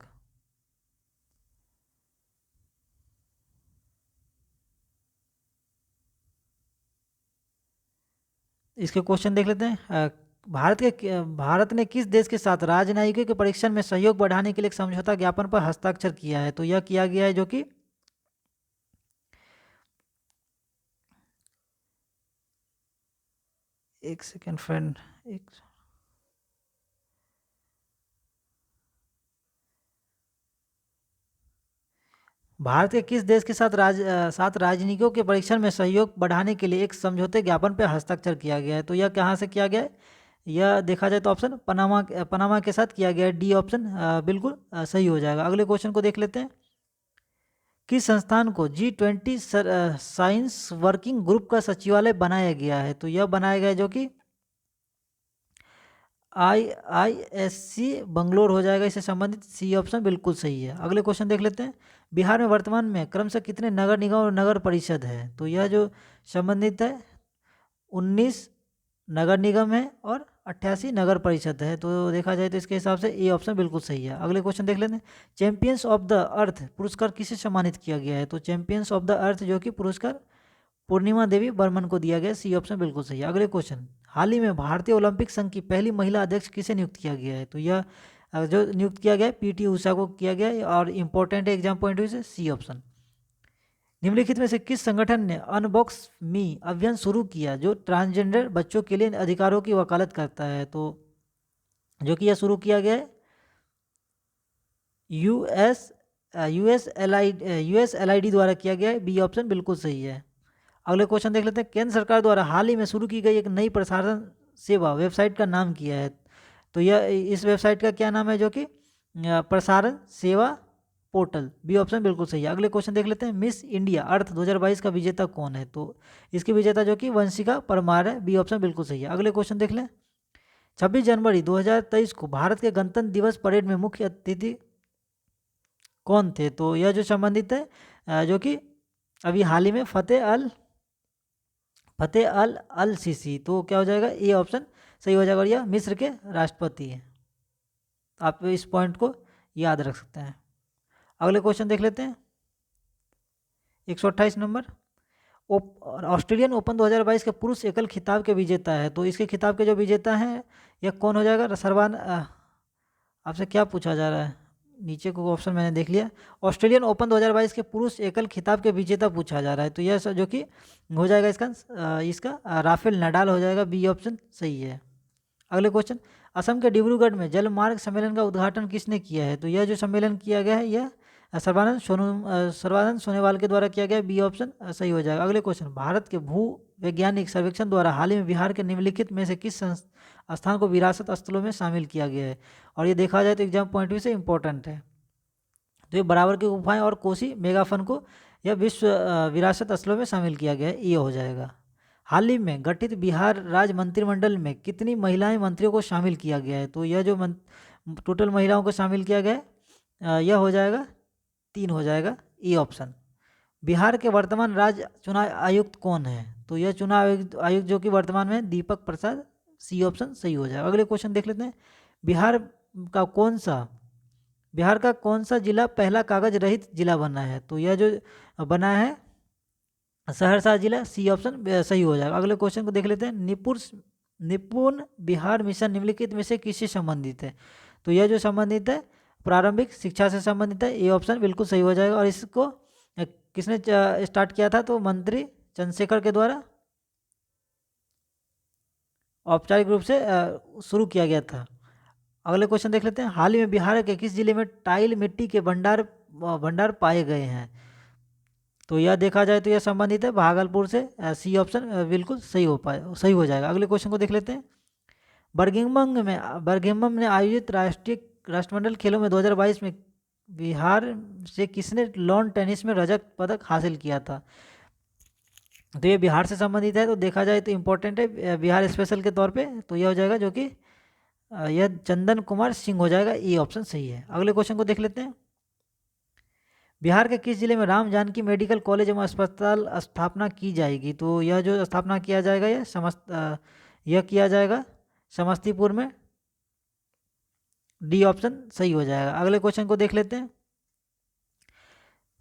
इसके क्वेश्चन देख लेते हैं। भारत ने किस देश के साथ राजनयिकों के परीक्षण में सहयोग बढ़ाने के लिए एक समझौता ज्ञापन पर हस्ताक्षर किया है? तो यह किया गया है जो कि एक सेकेंड फ्रेंड, भारत के किस देश के साथ राजनयिकों के परीक्षण में सहयोग बढ़ाने के लिए एक समझौते ज्ञापन पर हस्ताक्षर किया गया है? तो यह कहाँ से किया गया है? यह देखा जाए तो ऑप्शन पनामा के साथ किया गया है, डी ऑप्शन बिल्कुल सही हो जाएगा। अगले क्वेश्चन को देख लेते हैं। किस संस्थान को G20 साइंस वर्किंग ग्रुप का सचिवालय बनाया गया है? तो यह बनाया गया जो कि IISC बंगलोर हो जाएगा, इससे संबंधित, सी ऑप्शन बिल्कुल सही है। अगले क्वेश्चन देख लेते हैं। बिहार में वर्तमान में क्रमशः कितने नगर निगम और नगर परिषद है? तो यह जो संबंधित है 19 नगर निगम है और 88 नगर परिषद है। तो देखा जाए तो इसके हिसाब से ए ऑप्शन बिल्कुल सही है। अगले क्वेश्चन देख लेते हैं। चैंपियंस ऑफ द अर्थ पुरस्कार किसे सम्मानित किया गया है? तो चैंपियंस ऑफ द अर्थ जो कि पुरस्कार पूर्णिमा देवी बर्मन को दिया गया, सी ऑप्शन बिल्कुल सही है। अगले क्वेश्चन, हाल ही में भारतीय ओलंपिक संघ की पहली महिला अध्यक्ष किसे नियुक्त किया गया है? तो यह जो नियुक्त किया गया है PT उषा को किया गया है और इंपॉर्टेंट है एग्जाम पॉइंट ऑफ व्यू से, सी ऑप्शन। निम्नलिखित में से किस संगठन ने अनबॉक्स मी अभियान शुरू किया जो ट्रांसजेंडर बच्चों के लिए अधिकारों की वकालत करता है? तो जो कि यह शुरू किया गया है USLID द्वारा किया गया है, बी ऑप्शन बिल्कुल सही है। अगले क्वेश्चन देख लेते हैं। केंद्र सरकार द्वारा हाल ही में शुरू की गई एक नई प्रसारण सेवा वेबसाइट का नाम क्या है? तो यह इस वेबसाइट का क्या नाम है? जो कि प्रसारण सेवा पोर्टल, बी ऑप्शन बिल्कुल सही है। अगले क्वेश्चन देख लेते हैं। मिस इंडिया अर्थ 2022 का विजेता कौन है? तो इसकी विजेता जो कि वंशिका परमार है, बी ऑप्शन बिल्कुल सही है। अगले क्वेश्चन देख लें। 26 जनवरी 2023 को भारत के गणतंत्र दिवस परेड में मुख्य अतिथि कौन थे? तो यह जो संबंधित है जो कि अभी हाल ही में फतेह अल सीसी, तो क्या हो जाएगा? ए ऑप्शन सही हो जाएगा। और यह मिस्र के राष्ट्रपति हैं। आप इस पॉइंट को याद रख सकते हैं। अगले क्वेश्चन देख लेते हैं। 128 नंबर, ऑस्ट्रेलियन ओपन 2022 के पुरुष एकल खिताब के विजेता है। तो इसके खिताब के जो विजेता हैं यह कौन हो जाएगा? आपसे क्या पूछा जा रहा है? नीचे को ऑप्शन मैंने देख लिया। ऑस्ट्रेलियन ओपन 2022 के पुरुष एकल खिताब के विजेता पूछा जा रहा है। तो यह जो कि हो जाएगा इसका राफेल नडाल हो जाएगा, बी ऑप्शन सही है। अगले क्वेश्चन, असम के डिब्रूगढ़ में जलमार्ग सम्मेलन का उद्घाटन किसने किया है? तो यह जो सम्मेलन किया गया है यह सर्बानंद सोनोवाल के द्वारा किया गया, बी ऑप्शन सही हो जाएगा। अगले क्वेश्चन, भारत के भू वैज्ञानिक सर्वेक्षण द्वारा हाल ही में बिहार के निम्नलिखित में से किस स्थान को विरासत स्थलों में शामिल किया गया है? और ये देखा जाए तो एग्जाम पॉइंट व्यू से इंपॉर्टेंट है। तो ये बराबर की गुफाएं और कोसी मेगाफन को यह विश्व विरासत स्थलों में शामिल किया गया है, ये हो जाएगा। हाल ही में गठित बिहार राज्य मंत्रिमंडल में कितनी महिलाएं मंत्रियों को शामिल किया गया है? तो यह जो टोटल महिलाओं को शामिल किया गया है यह हो जाएगा 3 हो जाएगा, ई ऑप्शन। बिहार के वर्तमान राज्य चुनाव आयुक्त कौन है? तो यह चुनाव आयुक्त जो कि वर्तमान में दीपक प्रसाद, सी ऑप्शन सही हो जाएगा। अगले क्वेश्चन देख लेते हैं। बिहार का कौन सा जिला पहला कागज रहित जिला बना है? तो यह जो बना है सहरसा जिला, सी ऑप्शन सही हो जाएगा। अगले क्वेश्चन को देख लेते हैं। निपुण बिहार मिशन निम्नलिखित में से किससे संबंधित है? तो यह जो संबंधित है प्रारंभिक शिक्षा से संबंधित है, ये ऑप्शन बिल्कुल सही हो जाएगा। और इसको किसने स्टार्ट किया था? तो मंत्री चंद्रशेखर के द्वारा औपचारिक रूप से शुरू किया गया था। अगले क्वेश्चन देख लेते हैं। हाल ही में बिहार के किस जिले में टाइल मिट्टी के भंडार पाए गए हैं? तो यह देखा जाए तो यह संबंधित है भागलपुर से, सी ऑप्शन बिल्कुल सही हो जाएगा। अगले क्वेश्चन को देख लेते हैं। बर्मिंघम में आयोजित राष्ट्रमंडल खेलों में 2022 में बिहार से किसने लॉन टेनिस में रजत पदक हासिल किया था? तो ये बिहार से संबंधित है, तो देखा जाए तो इम्पोर्टेंट है बिहार स्पेशल के तौर पे। तो यह हो जाएगा जो कि यह चंदन कुमार सिंह हो जाएगा, ये ऑप्शन सही है। अगले क्वेश्चन को देख लेते हैं। बिहार के किस जिले में राम जानकी मेडिकल कॉलेज एवं अस्पताल स्थापना की जाएगी? तो यह जो स्थापना किया जाएगा यह किया जाएगा समस्तीपुर में, डी ऑप्शन सही हो जाएगा। अगले क्वेश्चन को देख लेते हैं।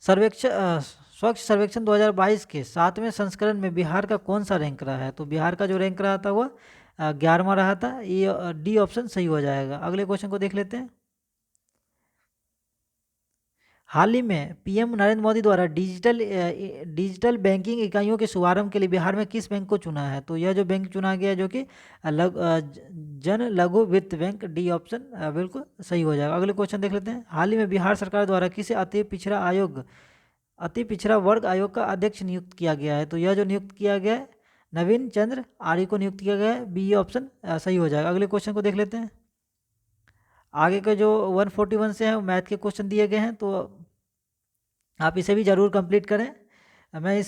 स्वच्छ सर्वेक्षण 2022 के 7वें संस्करण में बिहार का कौन सा रैंक रहा है? तो बिहार का जो रैंक रहा था वह 11वां रहा था, ये डी ऑप्शन सही हो जाएगा। अगले क्वेश्चन को देख लेते हैं। हाल ही में पीएम नरेंद्र मोदी द्वारा डिजिटल बैंकिंग इकाइयों के शुभारंभ के लिए बिहार में किस बैंक को चुना है? तो यह जो बैंक चुना गया जो कि जन लघु वित्त बैंक, डी ऑप्शन बिल्कुल सही हो जाएगा। अगले क्वेश्चन देख लेते हैं। हाल ही में बिहार सरकार द्वारा किसे अति पिछड़ा वर्ग आयोग का अध्यक्ष नियुक्त किया गया है? तो यह जो नियुक्त किया गया है नवीन चंद्र आर्य को नियुक्त किया गया है, बी ऑप्शन सही हो जाएगा। अगले क्वेश्चन को देख लेते हैं। आगे के जो 141 से हैं मैथ के क्वेश्चन दिए गए हैं, तो आप इसे भी ज़रूर कंप्लीट करें। मैं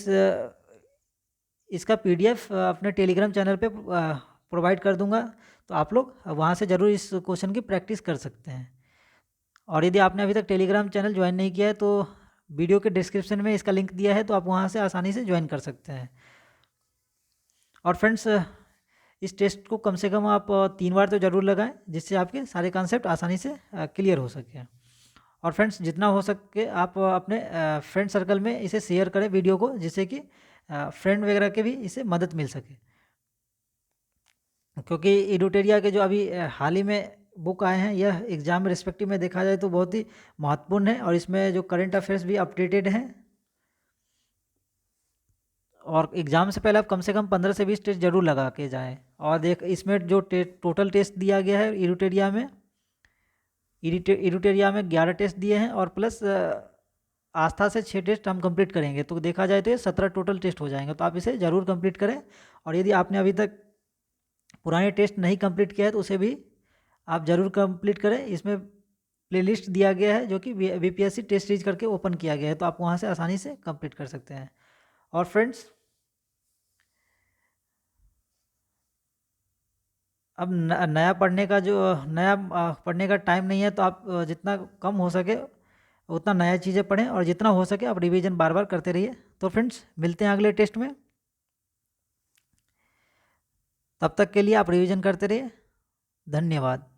इसका पीडीएफ अपने टेलीग्राम चैनल पे प्रोवाइड कर दूंगा, तो आप लोग वहाँ से ज़रूर इस क्वेश्चन की प्रैक्टिस कर सकते हैं। और यदि आपने अभी तक टेलीग्राम चैनल ज्वाइन नहीं किया है तो वीडियो के डिस्क्रिप्शन में इसका लिंक दिया है, तो आप वहाँ से आसानी से ज्वाइन कर सकते हैं। और फ्रेंड्स, इस टेस्ट को कम से कम आप 3 बार तो ज़रूर लगाएं, जिससे आपके सारे कॉन्सेप्ट आसानी से क्लियर हो सके। और फ्रेंड्स, जितना हो सके आप अपने फ्रेंड सर्कल में इसे शेयर करें वीडियो को, जिससे कि फ्रेंड वगैरह के भी इसे मदद मिल सके। क्योंकि एडुटेरिया के जो अभी हाल ही में बुक आए हैं, यह एग्ज़ाम रिस्पेक्टिव में देखा जाए तो बहुत ही महत्वपूर्ण है, और इसमें जो करंट अफेयर्स भी अपडेटेड हैं। और एग्ज़ाम से पहले आप कम से कम 15 से 20 टेस्ट जरूर लगा के जाएँ। और इसमें जो टोटल टेस्ट दिया गया है एडुटेरिया में 11 टेस्ट दिए हैं, और प्लस आस्था से 6 टेस्ट हम कंप्लीट करेंगे, तो देखा जाए तो ये 17 टोटल टेस्ट हो जाएंगे। तो आप इसे ज़रूर कंप्लीट करें। और यदि आपने अभी तक पुराने टेस्ट नहीं कंप्लीट किया है तो उसे भी आप ज़रूर कंप्लीट करें। इसमें प्लेलिस्ट दिया गया है जो कि बीपीएससी टेस्ट सीरीज करके ओपन किया गया है, तो आप वहाँ से आसानी से कंप्लीट कर सकते हैं। और फ्रेंड्स, अब नया पढ़ने का टाइम नहीं है, तो आप जितना कम हो सके उतना नया चीज़ें पढ़ें, और जितना हो सके आप रिवीजन बार बार करते रहिए। तो फ्रेंड्स, मिलते हैं अगले टेस्ट में। तब तक के लिए आप रिवीजन करते रहिए। धन्यवाद।